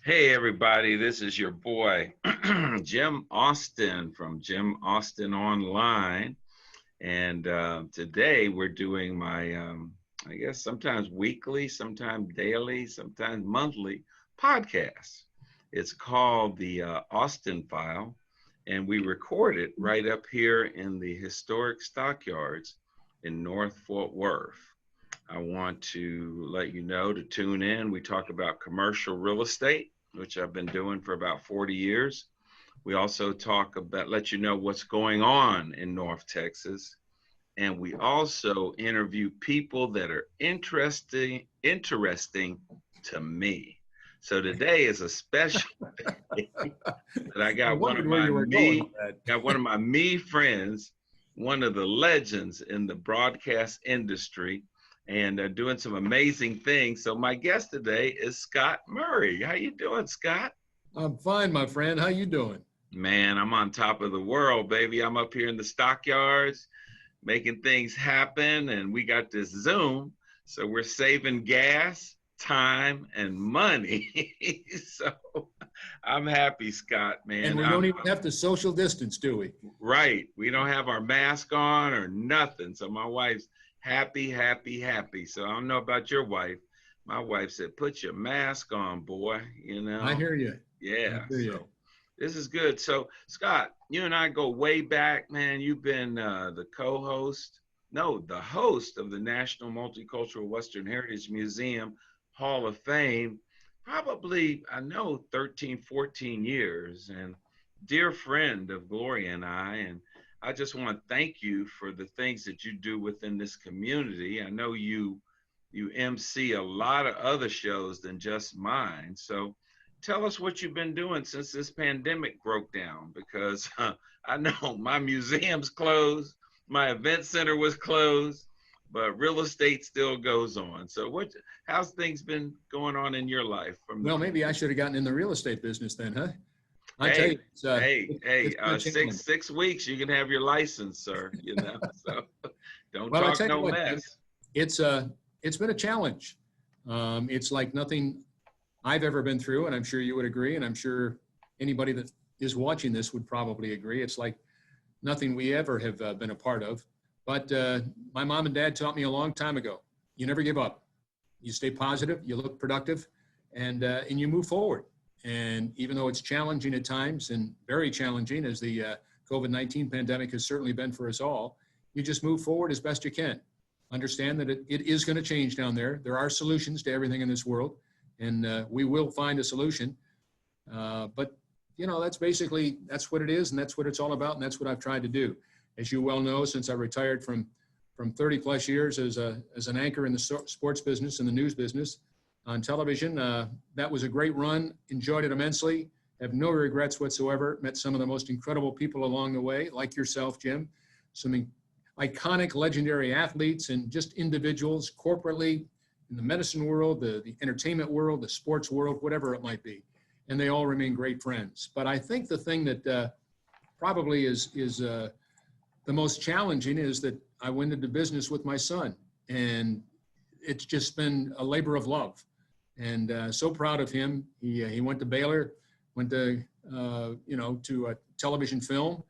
Hey everybody, this is your boy Jim Austin from Jim Austin Online, and today we're doing my, I guess sometimes weekly, sometimes daily, sometimes monthly podcast. It's called the Austin File, and we record it right up here in the historic stockyards in North Fort Worth. I want to let you know to tune in. We talk about commercial real estate, which I've been doing for about 40 years. We also talk about, let you know what's going on in North Texas. And we also interview people that are interesting to me. So today is a special day that I got one of my me friends, one of the legends in the broadcast industry, and doing some amazing things. So my guest today is Scott Murray. How you doing, Scott? I'm fine, my friend. How you doing? Man, I'm on top of the world, baby. I'm up here in the stockyards making things happen, and we got this Zoom, so we're saving gas, time, and money. So I'm happy, Scott, man. And we don't even have to social distance, do we? Right. We don't have our mask on or nothing. So my wife's happy. So I don't know about your wife. My wife said, put your mask on, boy. You know? I hear you. Yeah. I hear you. This is good. So, Scott, you and I go way back, man. You've been the host of the National Multicultural Western Heritage Museum Hall of Fame, probably, I know, 13, 14 years, and dear friend of Gloria and I. And I just want to thank you for the things that you do within this community. I know you MC a lot of other shows than just mine. So tell us what you've been doing since this pandemic broke down, because I know my museum's closed, my event center was closed, but real estate still goes on. So how's things been going on in your life? Well, maybe I should have gotten in the real estate business then, huh? Hey, 6 weeks, you can have your license, sir. You know, so don't talk no mess. It's been a challenge. It's like nothing I've ever been through, and I'm sure you would agree, and I'm sure anybody that is watching this would probably agree. It's like nothing we ever have been a part of. But my mom and dad taught me a long time ago, you never give up. You stay positive, you look productive, and you move forward. And even though it's challenging at times, and very challenging, as the COVID-19 pandemic has certainly been for us all, you just move forward as best you can. Understand that it is going to change down there. There are solutions to everything in this world, and we will find a solution. But, you know, that's what it is, and that's what it's all about, and that's what I've tried to do. As you well know, since I retired from 30 plus years as an anchor in the sports business and the news business on television, that was a great run, enjoyed it immensely, have no regrets whatsoever, met some of the most incredible people along the way, like yourself, Jim, some iconic, legendary athletes and just individuals corporately in the medicine world, the entertainment world, the sports world, whatever it might be. And they all remain great friends. But I think the thing that probably is the most challenging is that I went into business with my son, and it's just been a labor of love. And so proud of him. He went to Baylor, went to television film,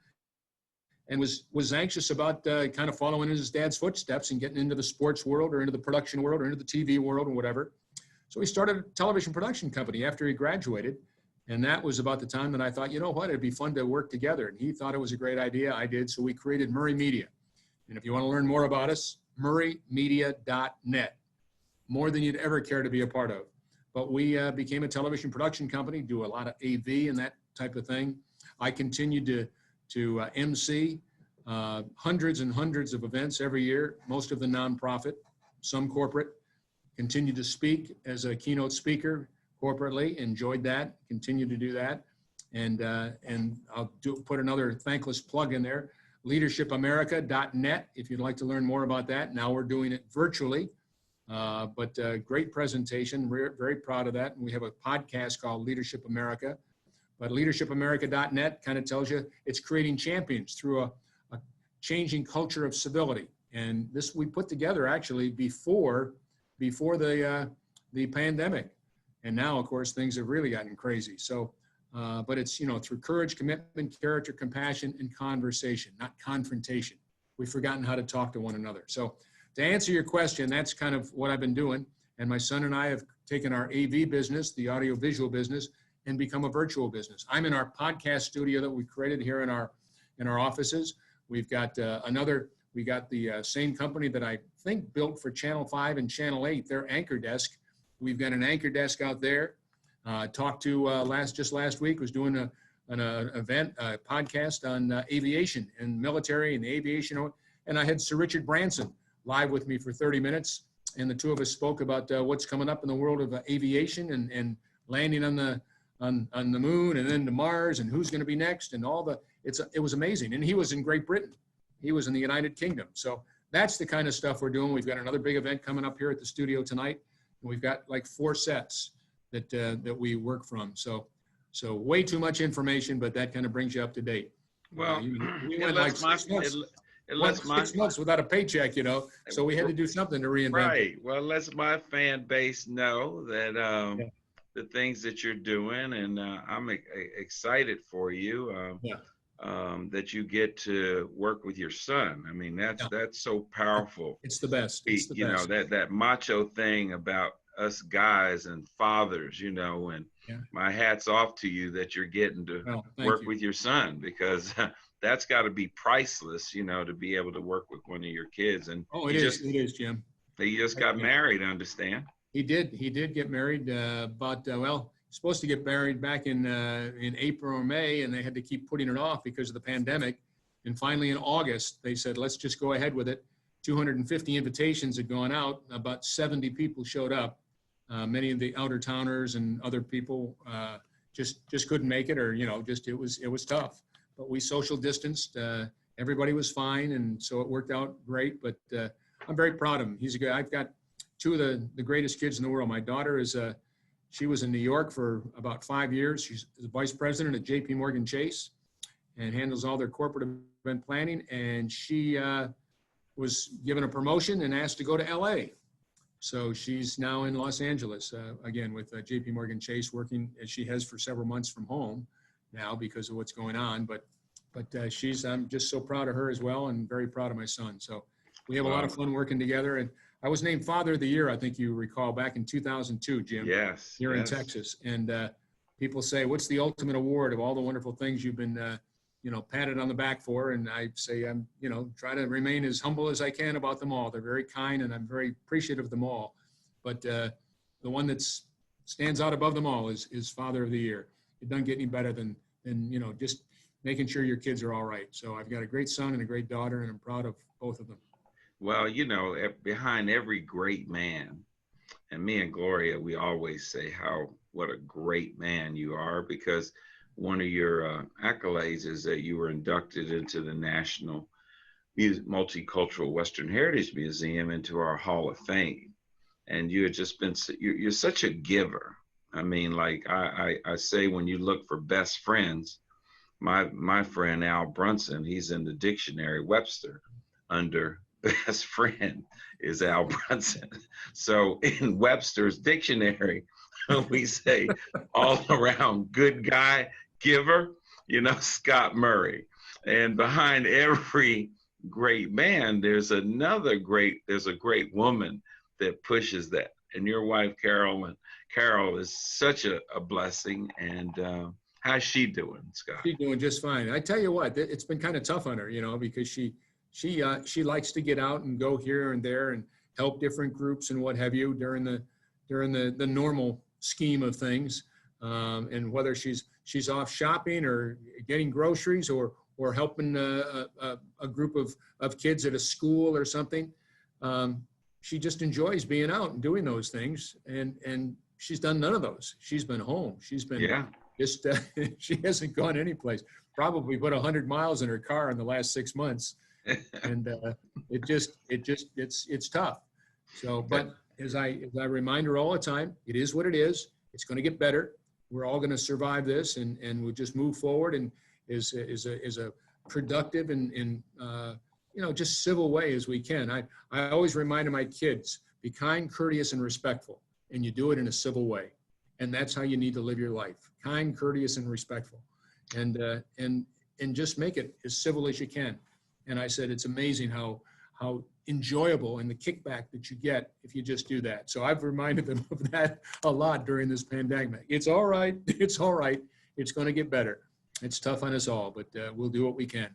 and was anxious about kind of following in his dad's footsteps and getting into the sports world or into the production world or into the TV world or whatever. So he started a television production company after he graduated. And that was about the time that I thought, you know what, it'd be fun to work together. And he thought it was a great idea. I did. So we created Murray Media. And if you want to learn more about us, murraymedia.net. More than you'd ever care to be a part of. But we became a television production company, do a lot of AV and that type of thing. I continued to MC hundreds and hundreds of events every year, most of the nonprofit, some corporate. Continued to speak as a keynote speaker corporately, enjoyed that, continue to do that. And I'll put another thankless plug in there, leadershipamerica.net, if you'd like to learn more about that. Now we're doing it virtually, but great presentation, very proud of that. And we have a podcast called Leadership America, but leadershipamerica.net kind of tells you it's creating champions through a changing culture of civility. And this we put together actually before the pandemic. And now, of course, things have really gotten crazy. So, but it's, through courage, commitment, character, compassion, and conversation, not confrontation. We've forgotten how to talk to one another. So to answer your question, that's kind of what I've been doing. And my son and I have taken our AV business, the audiovisual business, and become a virtual business. I'm in our podcast studio that we created here in our offices. We've got we got the same company that I think built for Channel 5 and Channel 8, their anchor desk. We've got an anchor desk out there. Talked to just last week, was doing an event, a podcast on aviation and military and aviation. And I had Sir Richard Branson live with me for 30 minutes. And the two of us spoke about what's coming up in the world of aviation and landing on the moon and then to Mars and who's going to be next and it was amazing. And he was in Great Britain. He was in the United Kingdom. So that's the kind of stuff we're doing. We've got another big event coming up here at the studio tonight. And we've got like 4 sets that we work from. So way too much information, but that kind of brings you up to date. Well, we went like 6 months without a paycheck, so we had to do something to reinvent. Right. Well, let's my fan base know that the things that you're doing, and I'm excited for you. That you get to work with your son. I mean, that's so powerful. It's the best. It's the best. That macho thing about us guys and fathers, and my hat's off to you that you're getting to work with your son, because that's got to be priceless, to be able to work with one of your kids. And it is, Jim. He just got married, I understand. He did get married, supposed to get married back in April or May, and they had to keep putting it off because of the pandemic. And finally in August, they said, let's just go ahead with it. 250 invitations had gone out. About 70 people showed up. Many of the outer towners and other people just couldn't make it, or it was tough. But we social distanced. Everybody was fine, and so it worked out great. But I'm very proud of him. He's a guy. I've got 2 of the greatest kids in the world. My daughter she was in New York for about 5 years. She's the vice president at JP Morgan Chase and handles all their corporate event planning. And she was given a promotion and asked to go to LA. So she's now in Los Angeles, again, with JP Morgan Chase, working as she has for several months from home now because of what's going on. But I'm just so proud of her as well, and very proud of my son. So we have a lot of fun working together. And I was named Father of the Year, I think you recall, back in 2002, Jim. Yes. Here in Texas. And people say, what's the ultimate award of all the wonderful things you've been, patted on the back for? And I say, I'm, try to remain as humble as I can about them all. They're very kind, and I'm very appreciative of them all. But the one that stands out above them all is Father of the Year. It doesn't get any better than just making sure your kids are all right. So I've got a great son and a great daughter, and I'm proud of both of them. Well, behind every great man, and me and Gloria, we always say what a great man you are, because one of your accolades is that you were inducted into the National Multicultural Western Heritage Museum, into our Hall of Fame. And you had just been, you're such a giver. I mean, like I say, when you look for best friends, my friend Al Brunson, he's in the dictionary Webster under best friend is Al Brunson. So in Webster's dictionary, we say all around good guy, giver, Scott Murray. And behind every great man, there's a great woman that pushes that. And your wife, Carol is such a blessing. And how's she doing, Scott? She's doing just fine. I tell you what, it's been kind of tough on her, because she likes to get out and go here and there and help different groups and what have you during the normal scheme of things. And whether she's off shopping or getting groceries or helping a group of kids at a school or something, she just enjoys being out and doing those things. And she's done none of those. She's been home. She's been just she hasn't gone anyplace. Probably put 100 miles in her car in the last 6 months. And it's tough. So, but as I remind her all the time, it is what it is. It's going to get better. We're all going to survive this, and we'll just move forward and is a productive and just civil way as we can. I always remind my kids, be kind, courteous, and respectful, and you do it in a civil way. And that's how you need to live your life: kind, courteous, and respectful. And just make it as civil as you can. And I said, it's amazing how enjoyable and the kickback that you get if you just do that. So I've reminded them of that a lot during this pandemic. It's all right. It's all right. It's going to get better. It's tough on us all, but we'll do what we can.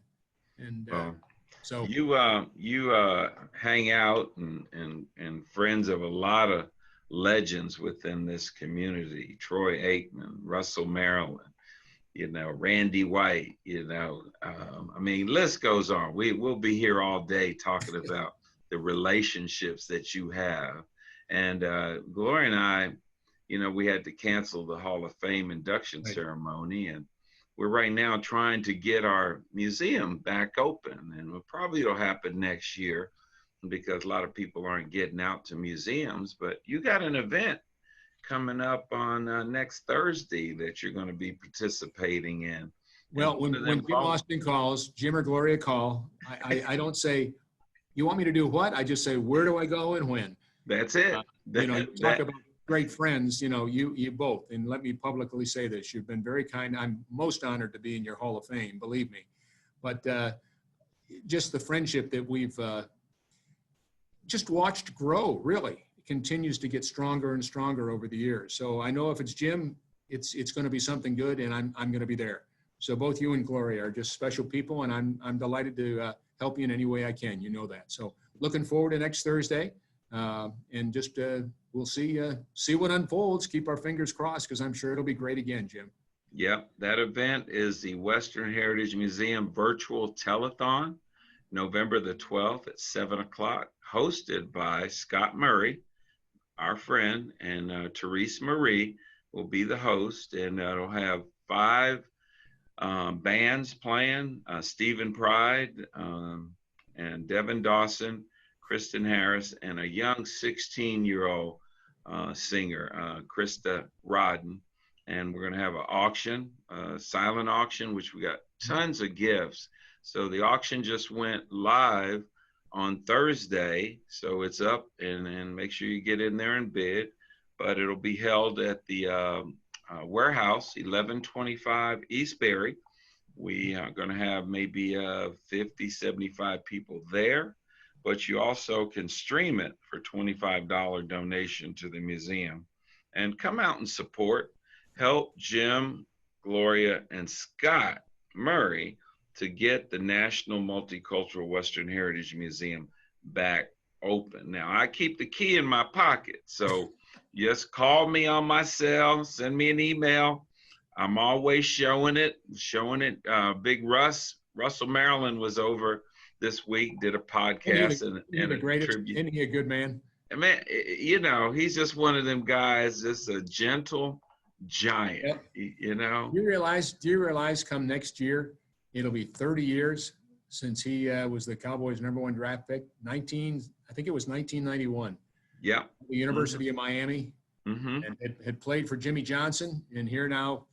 And so you hang out and friends of a lot of legends within this community: Troy Aikman, Russell Maryland, Randy White, I mean, list goes on. We'll be here all day talking about the relationships that you have. And Gloria and I, we had to cancel the Hall of Fame induction ceremony, and we're right now trying to get our museum back open, and probably it'll happen next year because a lot of people aren't getting out to museums. But you got an event coming up on next Thursday that you're going to be participating in. Well, when Jim Austin calls, Jim or Gloria call, I don't say, you want me to do what? I just say, where do I go and when? That's it. You talk about great friends, you both, and let me publicly say this, you've been very kind. I'm most honored to be in your Hall of Fame, believe me. But just the friendship that we've just watched grow, really continues to get stronger and stronger over the years. So I know if it's Jim, it's going to be something good, and I'm going to be there. So both you and Gloria are just special people, and I'm delighted to help you in any way I can. You know that. So looking forward to next Thursday, and just we'll see what unfolds. Keep our fingers crossed, because I'm sure it'll be great again, Jim. Yep, that event is the Western Heritage Museum virtual telethon, November the 12th at 7 o'clock, hosted by Scott Murray, our friend, and Therese Marie will be the host, and it'll have 5 bands playing: Stephen Pride, and Devin Dawson, Kristen Harris, and a young 16-year-old singer, Krista Rodden. And we're going to have an auction, silent auction, which we got tons of gifts. So the auction just went live on Thursday, so it's up, and make sure you get in there and bid. But it'll be held at the warehouse, 1125 East Berry. We are going to have maybe 50, 75 people there, but you also can stream it for $25 donation to the museum. And come out and support. Help Jim, Gloria, and Scott Murray to get the National Multicultural Western Heritage Museum back open. Now, I keep the key in my pocket, so just call me on my cell, send me an email. I'm always showing it. Big Russell Maryland was over this week, did a podcast and a tribute. Isn't he a good man? And man, he's just one of them guys, just a gentle giant. Yep. Do you realize come next year it'll be 30 years since he was the Cowboys' #1 draft pick? I think it was 1991. Yeah. The University of Miami, and had played for Jimmy Johnson, and here now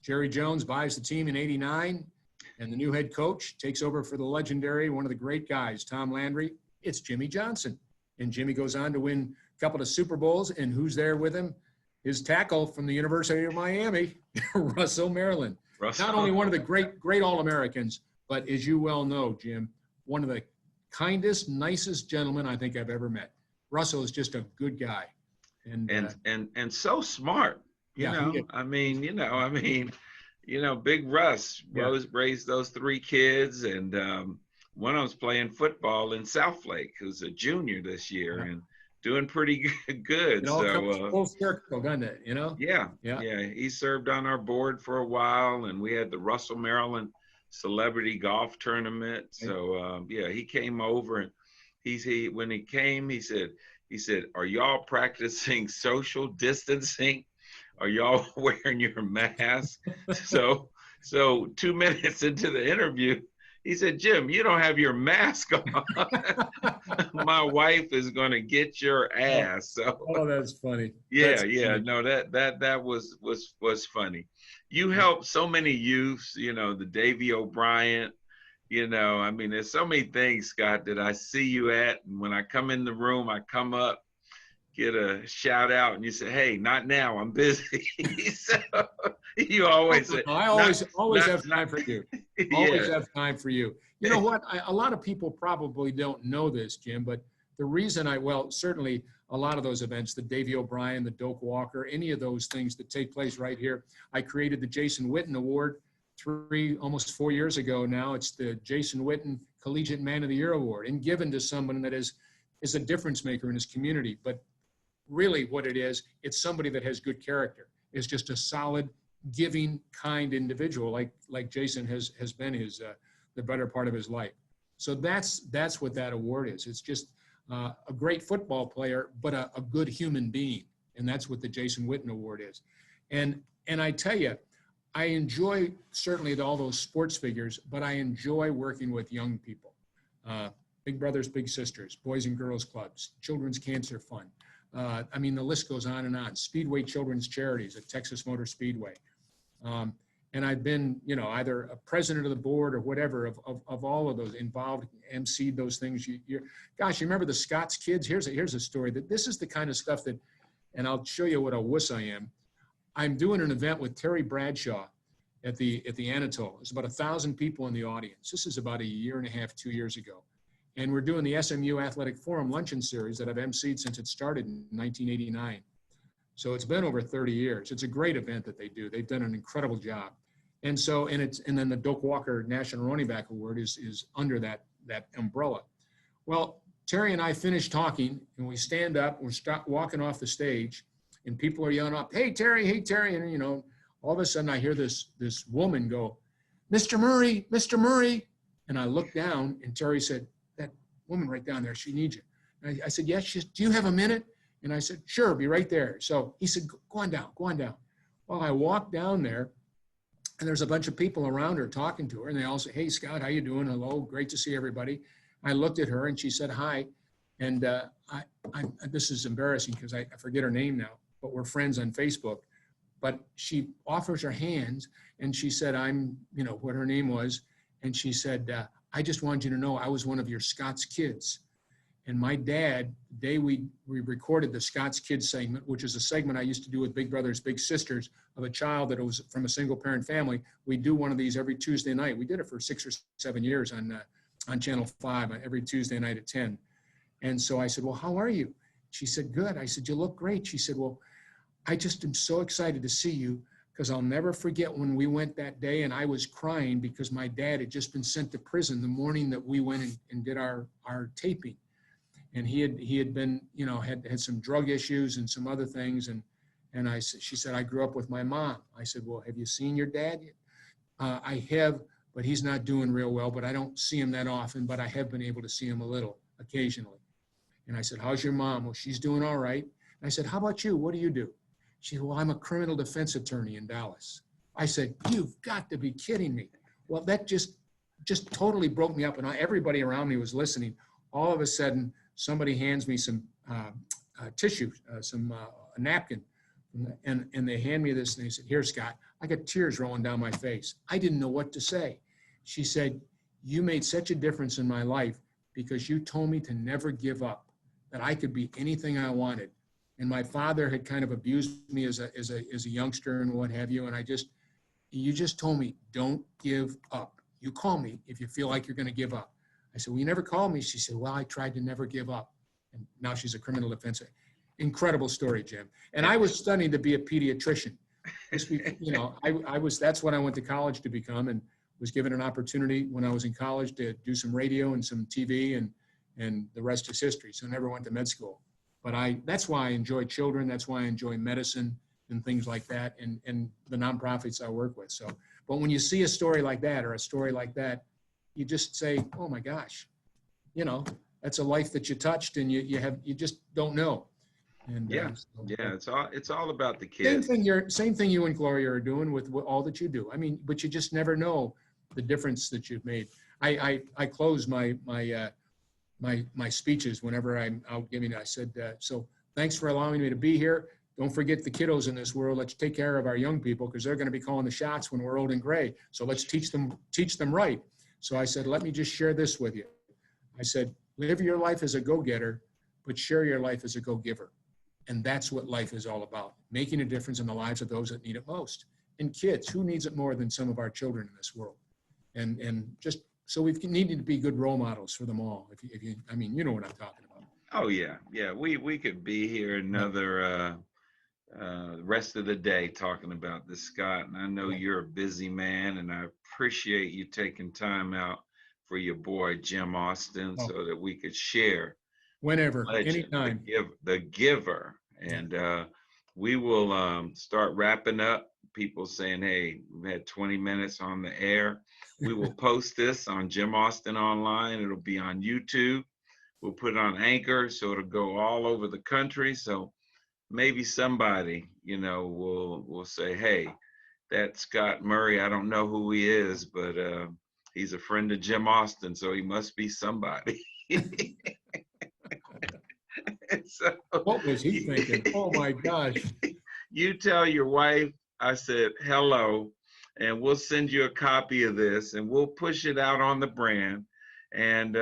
Jerry Jones buys the team in '89, and the new head coach takes over for the legendary, one of the great guys, Tom Landry. It's Jimmy Johnson, and Jimmy goes on to win a couple of Super Bowls, and who's there with him? His tackle from the University of Miami, Russell Maryland. Not only one of the great All-Americans, but as you well know, Jim, one of the kindest, nicest gentlemen I think I've ever met. Russell is just a good guy. And so smart. Big Russ raised those 3 kids, and one of them's playing football in Southlake, who's a junior this year, and doing pretty good. It all comes full circle, doesn't it? Yeah. He served on our board for a while, and we had the Russell Maryland Celebrity Golf Tournament. So he came over, and when he came, he said, "Are y'all practicing social distancing? Are y'all wearing your mask?" So 2 minutes into the interview, he said, "Jim, you don't have your mask on. My wife is going to get your ass." So, that's funny. No, that was funny. You helped so many youths, the Davy O'Brien, there's so many things, Scott, that I see you at. And when I come in the room, I come up, get a shout out and you say, hey, not now, I'm busy. So you always say, I not, always have not, time for you. Always yeah. have time for you. You know what? A lot of people probably don't know this, Jim, but the reason well, certainly a lot of those events, the Davey O'Brien, the Doak Walker, any of those things that take place right here. I created the Jason Witten Award almost 4 years ago now. It's the Jason Witten Collegiate Man of the Year Award, and given to someone that is a difference maker in his community. But really what it is, it's somebody that has good character. It's just a solid, giving, kind individual like Jason has been the better part of his life. So that's what that award is. It's just a great football player, but a good human being. And that's what the Jason Witten Award is. And I tell you, I enjoy certainly all those sports figures, but I enjoy working with young people. Big Brothers, Big Sisters, Boys and Girls Clubs, Children's Cancer Fund. I mean, the list goes on and on. Speedway Children's Charities at Texas Motor Speedway. And I've been, either a president of the board or whatever of all of those involved, emceed those things. Gosh, you remember the Scott's Kids? Here's a story that this is the kind of stuff that, and I'll show you what a wuss I am. I'm doing an event with Terry Bradshaw at the Anatole. There's about 1,000 people in the audience. This is about a year and a half, 2 years ago. And we're doing the SMU Athletic Forum Luncheon Series that I've emceed since it started in 1989. So it's been over 30 years. It's a great event that they do. They've done an incredible job. And so, and then the Doak Walker National Running Back Award is under that umbrella. Well, Terry and I finished talking, and we stand up, we're walking off the stage, and people are yelling up, hey, Terry, and all of a sudden I hear this woman go, Mr. Murray, Mr. Murray. And I looked down, and Terry said, that woman right down there, she needs you. And I said, yes, do you have a minute? And I said, sure, be right there. So he said, go on down. Well, I walked down there, and there's a bunch of people around her talking to her, and they all say, hey, Scott, how you doing? Hello, great to see everybody. I looked at her, and she said hi. And this is embarrassing because I forget her name now, but we're friends on Facebook. But she offers her hands, and she said, what her name was. And she said, I just wanted you to know I was one of your Scott's Kids. And my dad, the day we recorded the Scott's Kids segment, which is a segment I used to do with Big Brothers, Big Sisters, of a child that was from a single parent family. We do one of these every Tuesday night. We did it for 6 or 7 years on Channel 5 every Tuesday night at 10. And so I said, well, how are you? She said, good. I said, you look great. She said, well, I just am so excited to see you because I'll never forget when we went that day and I was crying because my dad had just been sent to prison the morning that we went and did our taping. And he had been, had some drug issues and some other things. And she said, I grew up with my mom. I said, well, have you seen your dad? I have, but he's not doing real well, but I don't see him that often, but I have been able to see him a little occasionally. And I said, how's your mom? Well, she's doing all right. And I said, how about you? What do you do? She said, well, I'm a criminal defense attorney in Dallas. I said, you've got to be kidding me. Well, that just totally broke me up. And everybody around me was listening. All of a sudden, somebody hands me some tissue, a napkin, and they hand me this, and they said, here, Scott. I got tears rolling down my face. I didn't know what to say. She said, you made such a difference in my life because you told me to never give up, that I could be anything I wanted. And my father had kind of abused me as a youngster and what have you, and you just told me, don't give up. You call me if you feel like you're going to give up. I said, well, you never called me. She said, well, I tried to never give up. And now she's a criminal defense. Incredible story, Jim. And I was studying to be a pediatrician. That's what I went to college to become, and was given an opportunity when I was in college to do some radio and some TV, and the rest is history. So I never went to med school. But that's why I enjoy children. That's why I enjoy medicine and things like that, and the nonprofits I work with. So, but when you see a story like that or a story like that, you just say, oh my gosh, that's a life that you touched, and you just don't know. And it's all about the kids. Same thing you and Gloria are doing with all that you do. I mean, but you just never know the difference that you've made. I close my speeches whenever I'm out giving. I said, so thanks for allowing me to be here. Don't forget the kiddos in this world. Let's take care of our young people because they're going to be calling the shots when we're old and gray. So let's teach them right. So I said, let me just share this with you. I said, live your life as a go-getter, but share your life as a go-giver. And that's what life is all about, making a difference in the lives of those that need it most. And kids, who needs it more than some of our children in this world? And just so we needed to be good role models for them all. If you, I mean, you know what I'm talking about. Oh yeah, yeah. We could be here Yeah, another rest of the day talking about this, Scott. And I know yeah. you're a busy man, and I appreciate you taking time out for your boy Jim Austin, Oh, so that we could share whenever, legend, anytime. the giver. Yeah. And we will start wrapping up. People saying, hey, we had 20 minutes on the air. We will post this on Jim Austin Online. It'll be on YouTube. We'll put it on Anchor, so it'll go all over the country. So maybe somebody, will say, hey, that Scott Murray, I don't know who he is, but he's a friend of Jim Austin, so he must be somebody. So What was he thinking? Oh my gosh. you tell your wife I said hello, and we'll send you a copy of this, and we'll push it out on the brand. And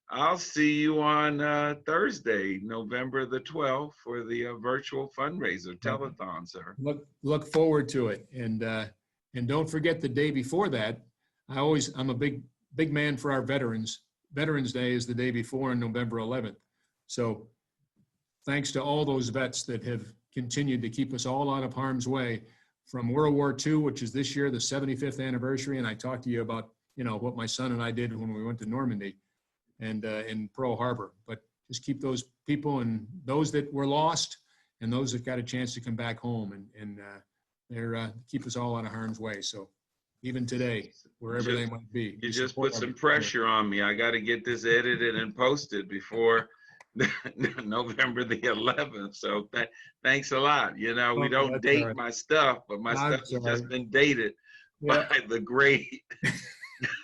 I'll see you on Thursday, November the 12th, for the virtual fundraiser telethon, sir. Look forward to it. And don't forget the day before that. I'm a big man for our veterans. Veterans Day is the day before on November 11th. So thanks to all those vets that have continued to keep us all out of harm's way from World War II, which is this year, the 75th anniversary. And I talked to you about, what my son and I did when we went to Normandy and in Pearl Harbor. But just keep those people and those that were lost and those that got a chance to come back home and they're keep us all out of harm's way. So even today, wherever they might be. You just put some pressure on me. I got to get this edited and posted before November the 11th. So thanks a lot. We don't date my stuff, but my stuff has just been dated by the great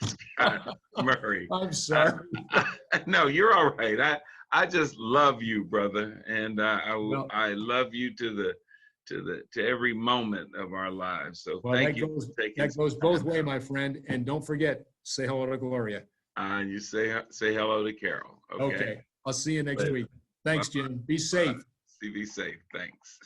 Scott Murray. I'm sorry. No, you're all right. I just love you, brother, and I love you to every moment of our lives. So thank you for taking that goes both ways, my friend. And don't forget, say hello to Gloria. You say hello to Carol. Okay. I'll see you next week. Thanks, Jim. Be safe. Be safe. Thanks.